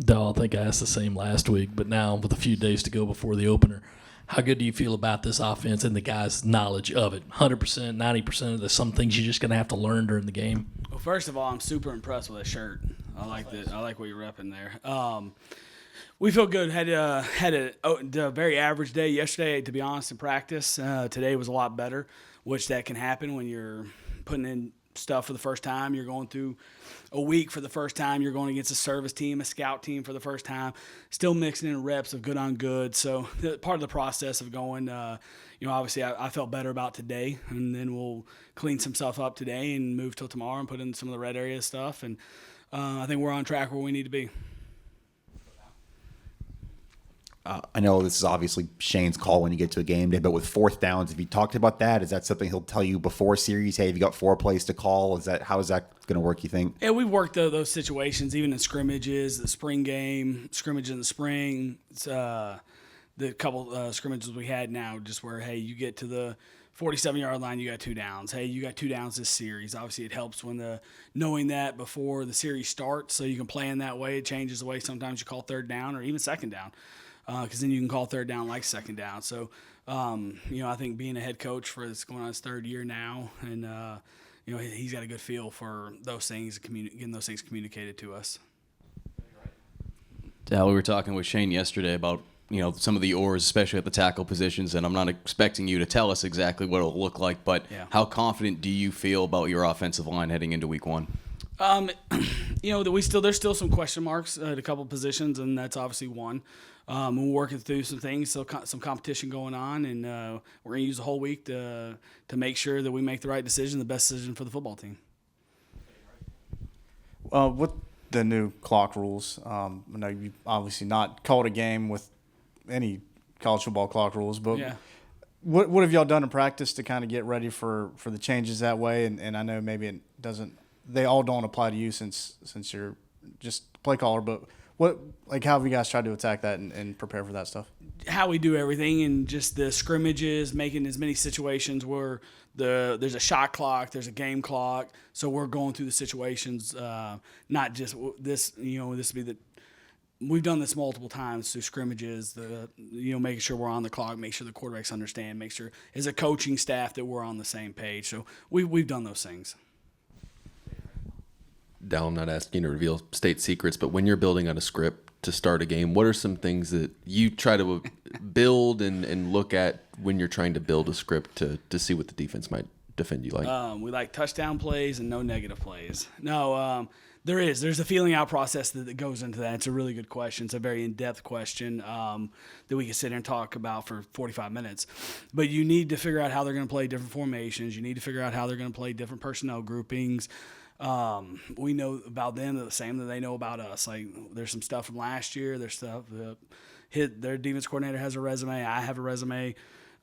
Dowell, I think I asked the same last week, but now with a few days to go before the opener, how good do you feel about this offense and the guys' knowledge of it? 100%, 90%? There's some things you're just going to have to learn during the game. Well, first of all, I'm super impressed with that shirt. I like what you're repping there. We feel good. Had a very average day yesterday, to be honest, in practice. Today was a lot better, which that can happen when you're putting in stuff for the first time. You're going through a week for the first time. You're going against a service team, a scout team for the first time, still mixing in reps of good on good. So part of the process of going, obviously I felt better about today, and then we'll clean some stuff up today and move till tomorrow and put in some of the red area stuff. And I think we're on track where we need to be. I know this is obviously Shane's call when you get to a game day, but with fourth downs, have you talked about that? Is that something he'll tell you before series? Hey, have you got 4 plays to call? How is that going to work, you think? Yeah, we've worked those situations, even in scrimmages, the spring game, scrimmage in the spring. It's, the couple scrimmages we had now, just where, hey, you get to the 47-yard line, you got 2 downs. Hey, you got 2 downs this series. Obviously, it helps when knowing that before the series starts, so you can plan that way. It changes the way sometimes you call third down or even second down. Because then you can call third down like second down. So, I think being a head coach for this going on his 3rd year now, and he's got a good feel for those things, getting those things communicated to us. Dal, we were talking with Shane yesterday about some of the oars, especially at the tackle positions, and I'm not expecting you to tell us exactly what it'll look like, but How confident do you feel about your offensive line heading into week 1? There's still some question marks at a couple positions, and that's obviously one. We're working through some things, so some competition going on, and we're going to use the whole week to make sure that we make the right decision, the best decision for the football team. With the new clock rules, I know you've obviously not called a game with any college football clock rules, but what have y'all done in practice to kind of get ready for the changes that way? And I know maybe they all don't apply to you since you're just play caller, but how have you guys tried to attack that and prepare for that stuff? How we do everything, and just the scrimmages, making as many situations where there's a shot clock, there's a game clock, so we're going through the situations, not just this. This would be we've done this multiple times through scrimmages. Making sure we're on the clock, make sure the quarterbacks understand, make sure as a coaching staff that we're on the same page. So we've done those things. Dal, I'm not asking you to reveal state secrets, but when you're building out a script to start a game, what are some things that you try to build and look at when you're trying to build a script to see what the defense might defend you like? We like touchdown plays and no negative plays. No, there's a feeling out process that goes into that. It's a really good question. It's a very in-depth question that we can sit here and talk about for 45 minutes. But you need to figure out how they're going to play different formations. You need to figure out how they're going to play different personnel groupings. We know about them the same that they know about us. Like, there's some stuff from last year. There's stuff their defense coordinator has a resume. I have a resume.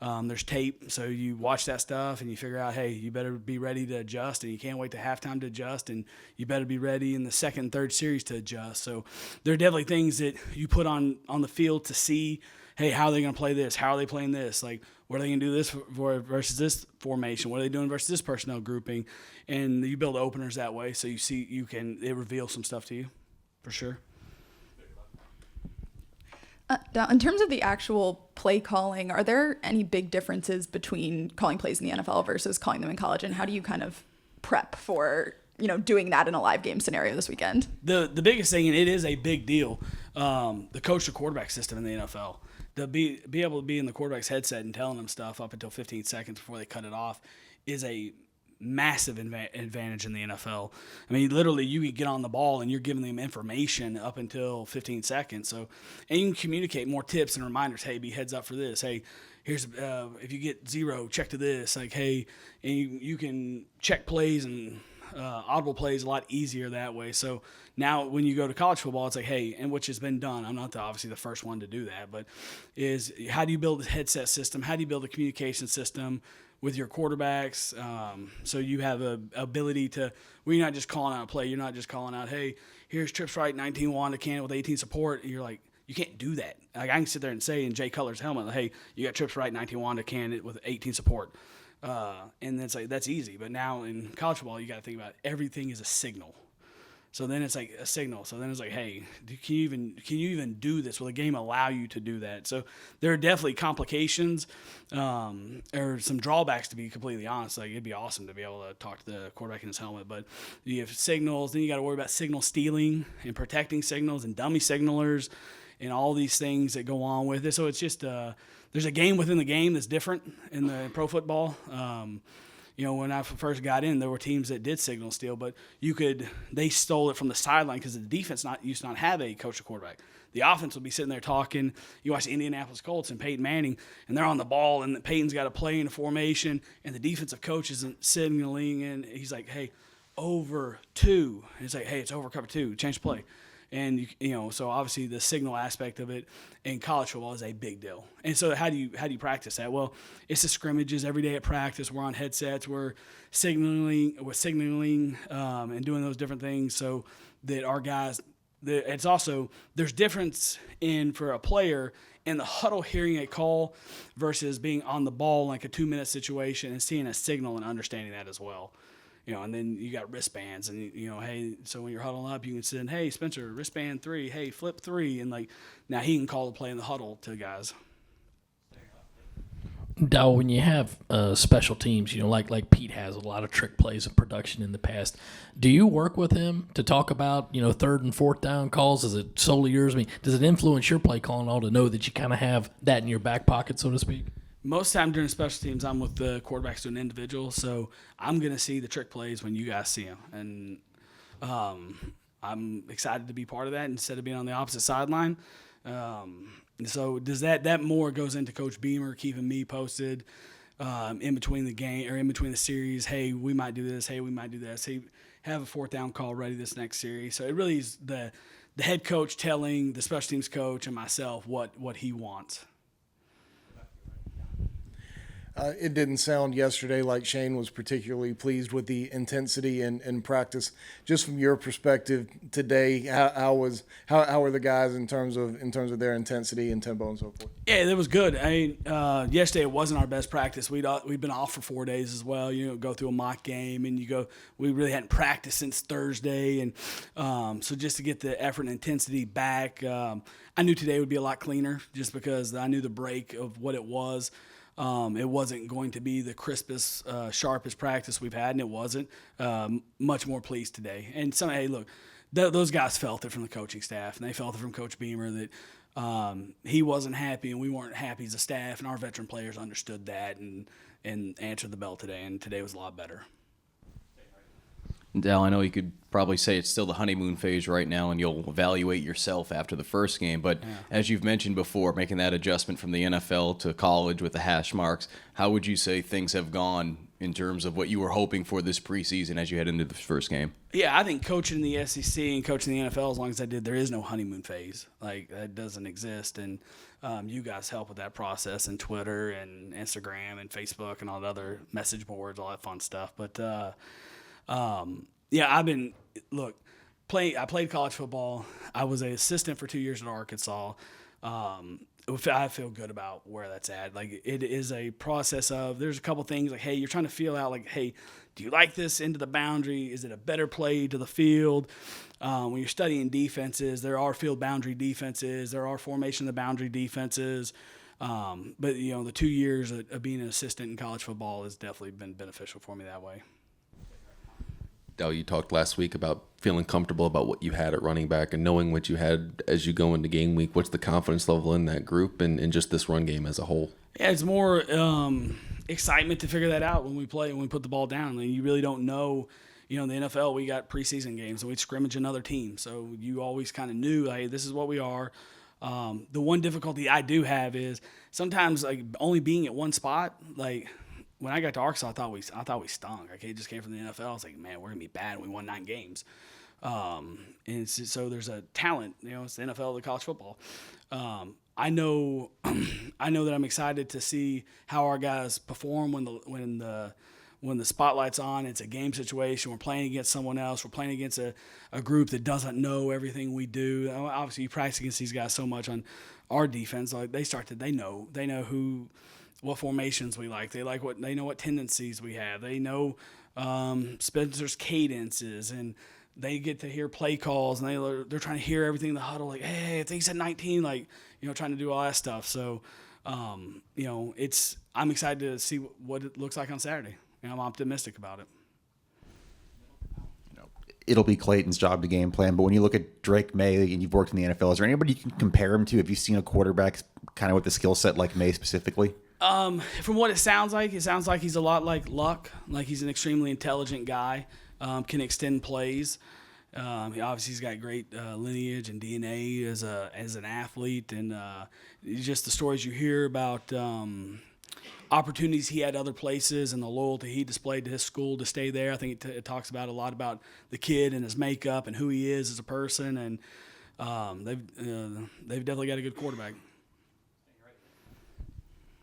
There's tape. So you watch that stuff and you figure out, hey, you better be ready to adjust, and you can't wait to halftime to adjust, and you better be ready in the second and third series to adjust. So there are definitely things that you put on the field to see, hey, how are they going to play this? How are they playing this? Like, what are they going to do this for versus this formation? What are they doing versus this personnel grouping? And you build openers that way, so it reveals some stuff to you, for sure. In terms of the actual play calling, are there any big differences between calling plays in the NFL versus calling them in college? And how do you kind of prep for, doing that in a live game scenario this weekend? The biggest thing, and it is a big deal, the coach to quarterback system in the NFL. To be able to be in the quarterback's headset and telling them stuff up until 15 seconds before they cut it off is a massive advantage in the NFL. I mean, literally, you can get on the ball and you're giving them information up until 15 seconds. So, and you can communicate more tips and reminders. Hey, be heads up for this. Hey, here's if you get 0, check to this. Like, hey, and you can check plays and audible plays a lot easier that way. So now when you go to college football, it's like, hey, and which has been done. I'm not obviously the first one to do that, but is how do you build a headset system? How do you build a communication system with your quarterbacks? So you have a ability to, where you're not just calling out a play. You're not just calling out, hey, here's trips right 19 Wanda Cannon with 18 support. And you're like, you can't do that. Like, I can sit there and say in Jay Cutler's helmet, like, hey, you got trips right 19 Wanda Cannon with 18 support. And it's like, that's easy. But now in college football, you got to think about it. Everything is a signal. So then it's like a signal. So then it's like, hey, can you even do this? Will the game allow you to do that? So there are definitely complications or some drawbacks, to be completely honest. Like, it'd be awesome to be able to talk to the quarterback in his helmet, but you have signals. Then you got to worry about signal stealing and protecting signals and dummy signalers and all these things that go on with it. So it's just there's a game within the game that's different in the pro football. When I first got in, there were teams that did signal steal, but they stole it from the sideline because the defense used to not have a coach or quarterback. The offense would be sitting there talking. You watch the Indianapolis Colts and Peyton Manning, and they're on the ball, and Peyton's got to play in a formation, and the defensive coach isn't signaling, and he's like, hey, over 2. And it's like, hey, it's over cover 2. Change the play. And so obviously the signal aspect of it in college football is a big deal. And so how do you practice that? Well, it's the scrimmages every day at practice. We're on headsets. We're signaling, and doing those different things so that our guys. It's also there's difference for a player in the huddle hearing a call versus being on the ball like a 2-minute situation and seeing a signal and understanding that as well. And then you got wristbands, and hey, so when you're huddling up, you can send, hey, Spencer, wristband 3, hey, flip 3, and like now he can call the play in the huddle to the guys. Dowell, when you have special teams, like Pete has a lot of trick plays and production in the past, do you work with him to talk about, 3rd and 4th down calls? Is it solely yours? I mean, does it influence your play calling at all to know that you kind of have that in your back pocket, so to speak? Most of the time during special teams, I'm with the quarterbacks to an individual, so I'm going to see the trick plays when you guys see them. And I'm excited to be part of that instead of being on the opposite sideline. So does that more goes into Coach Beamer keeping me posted in between the game or in between the series? Hey, we might do this. Hey, we might do this. Hey, have a 4th down call ready this next series. So it really is the head coach telling the special teams coach and myself what he wants. It didn't sound yesterday like Shane was particularly pleased with the intensity in practice. Just from your perspective today, how were the guys in terms of their intensity and tempo and so forth? Yeah, it was good. I mean, yesterday it wasn't our best practice. We'd been off for 4 days as well. Go through a mock game, and we really hadn't practiced since Thursday, and so just to get the effort and intensity back, I knew today would be a lot cleaner just because I knew the break of what it was. It wasn't going to be the crispest, sharpest practice we've had, and it wasn't. Much more pleased today. And hey, look, those guys felt it from the coaching staff, and they felt it from Coach Beamer that he wasn't happy, and we weren't happy as a staff, and our veteran players understood that and answered the bell today, and today was a lot better. Dal, I know you could probably say it's still the honeymoon phase right now, and you'll evaluate yourself after the first game. But as you've mentioned before, making that adjustment from the NFL to college with the hash marks, how would you say things have gone in terms of what you were hoping for this preseason as you head into the first game? Yeah, I think coaching the SEC and coaching the NFL, as long as I did, there is no honeymoon phase. Like, that doesn't exist. And you guys help with that process, and Twitter and Instagram and Facebook and all the other message boards, all that fun stuff. But I played college football. I was an assistant for 2 years at Arkansas. I feel good about where that's at. Like, it is a process of, there's a couple things like, hey, you're trying to feel out like, hey, do you like this into the boundary? Is it a better play to the field? When you're studying defenses, there are field boundary defenses. There are formation of the boundary defenses. But the 2 years of being an assistant in college football has definitely been beneficial for me that way. Dal, you talked last week about feeling comfortable about what you had at running back and knowing what you had as you go into game week. What's the confidence level in that group and just this run game as a whole? Yeah, it's more excitement to figure that out when we put the ball down. I mean, you really don't know. In the NFL, we got preseason games, and we'd scrimmage another team. So you always kind of knew, hey, this is what we are. The one difficulty I do have is sometimes, like, only being at one spot, like – when I got to Arkansas, I thought we stunk. Like, it just came from the NFL. I was like, man, we're gonna be bad. We won 9 games, and so there's a talent. It's the NFL, the college football. I know that I'm excited to see how our guys perform when the spotlight's on. It's a game situation. We're playing against someone else. We're playing against a group that doesn't know everything we do. Obviously, you practice against these guys so much on our defense. Like, they know what formations we like. They know what tendencies we have. They know Spencer's cadences, and they get to hear play calls, and they're trying to hear everything in the huddle, like, hey, I think he said 19, like, trying to do all that stuff. So, I'm excited to see what it looks like on Saturday, and I'm optimistic about it. It'll be Clayton's job to game plan, but when you look at Drake May and you've worked in the NFL, is there anybody you can compare him to? Have you seen a quarterback kind of with the skill set like May specifically? From what it sounds like he's a lot like Luck. Like, he's an extremely intelligent guy, can extend plays. He's got great lineage and DNA as an athlete, and just the stories you hear about opportunities he had other places and the loyalty he displayed to his school to stay there. I think it talks about a lot about the kid and his makeup and who he is as a person, and they've definitely got a good quarterback.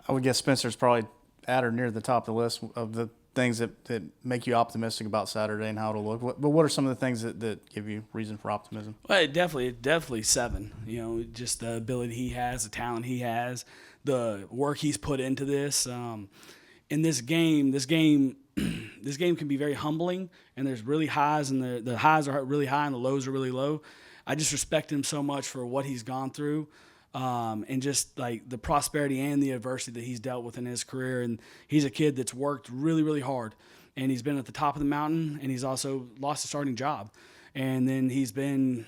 I would guess Spencer's probably at or near the top of the list of the things that make you optimistic about Saturday and how it'll look. But what are some of the things that give you reason for optimism? Well, it definitely 7. Just the ability he has, the talent he has, the work he's put into this. In this game can be very humbling, and there's really highs, and the highs are really high and the lows are really low. I just respect him so much for what he's gone through. And just like the prosperity and the adversity that he's dealt with in his career. And he's a kid that's worked really, really hard, and he's been at the top of the mountain, and he's also lost a starting job. And then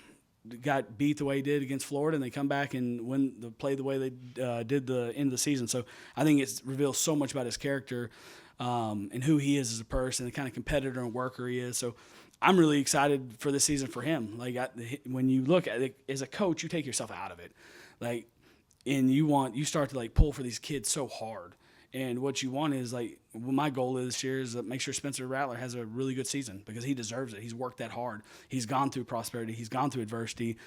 got beat the way he did against Florida, and they come back and play the way they did the end of the season. So I think it reveals so much about his character, and who he is as a person, the kind of competitor and worker he is. So I'm really excited for this season for him. Like, when you look at it as a coach, you take yourself out of it. Like, and you start to like pull for these kids so hard. And what you want is like, my goal this year is to make sure Spencer Rattler has a really good season, because he deserves it. He's worked that hard. He's gone through prosperity. He's gone through adversity.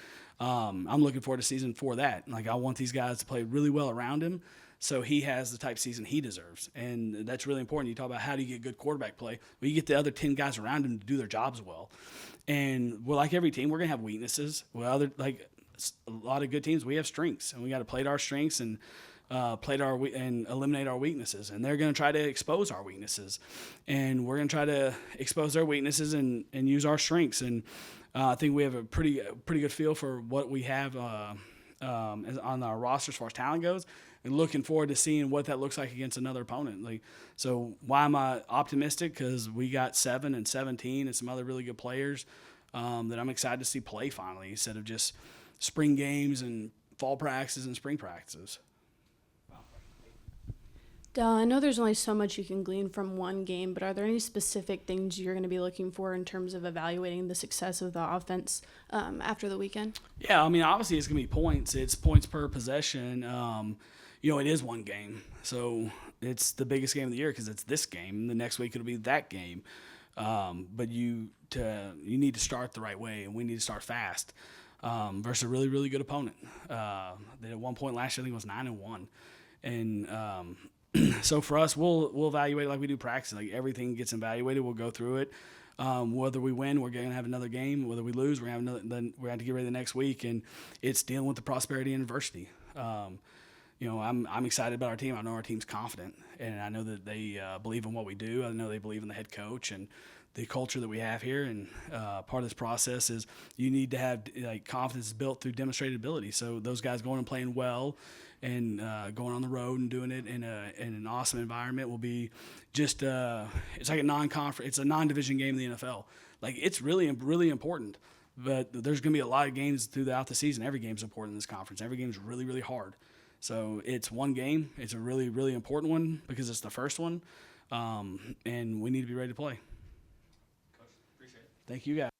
I'm looking forward to season for that. Like, I want these guys to play really well around him, so he has the type of season he deserves. And that's really important. You talk about how do you get good quarterback play. Well, you get the other 10 guys around him to do their jobs well. And we're like every team, we're going to have weaknesses. Well, a lot of good teams, we have strengths, and we got to play to our strengths and eliminate our weaknesses. And they're going to try to expose our weaknesses, and we're going to try to expose their weaknesses and use our strengths. And I think we have a pretty good feel for what we have on our roster as far as talent goes, and looking forward to seeing what that looks like against another opponent. So why am I optimistic? Because we got 7 and 17 and some other really good players that I'm excited to see play finally, instead of just spring games and fall practices and spring practices. I know there's only so much you can glean from one game, but are there any specific things you're going to be looking for in terms of evaluating the success of the offense after the weekend? Yeah, I mean, obviously it's going to be points. It's points per possession. It is one game, so it's the biggest game of the year because it's this game. The next week it'll be that game. But you need to start the right way, and we need to start fast. Versus a really, really good opponent. That at one point last year, I think it was 9-1. And so for us, we'll evaluate it like we do practice. Like, everything gets evaluated. We'll go through it. Whether we win, we're going to have another game. Whether we lose, we're going to have then we're going to get ready the next week. And it's dealing with the prosperity and adversity. I'm excited about our team. I know our team's confident, and I know that they believe in what we do. I know they believe in the head coach and the culture that we have here. And part of this process is you need to have confidence built through demonstrated ability. So those guys going and playing well and going on the road and doing it in an awesome environment will be just it's like a non-conference. It's a non-division game in the NFL. Like, it's really, really important. But there's going to be a lot of games throughout the season. Every game's important in this conference. Every game's really, really hard. So it's one game. It's a really, really important one because it's the first one, and we need to be ready to play. Coach, appreciate it. Thank you, guys.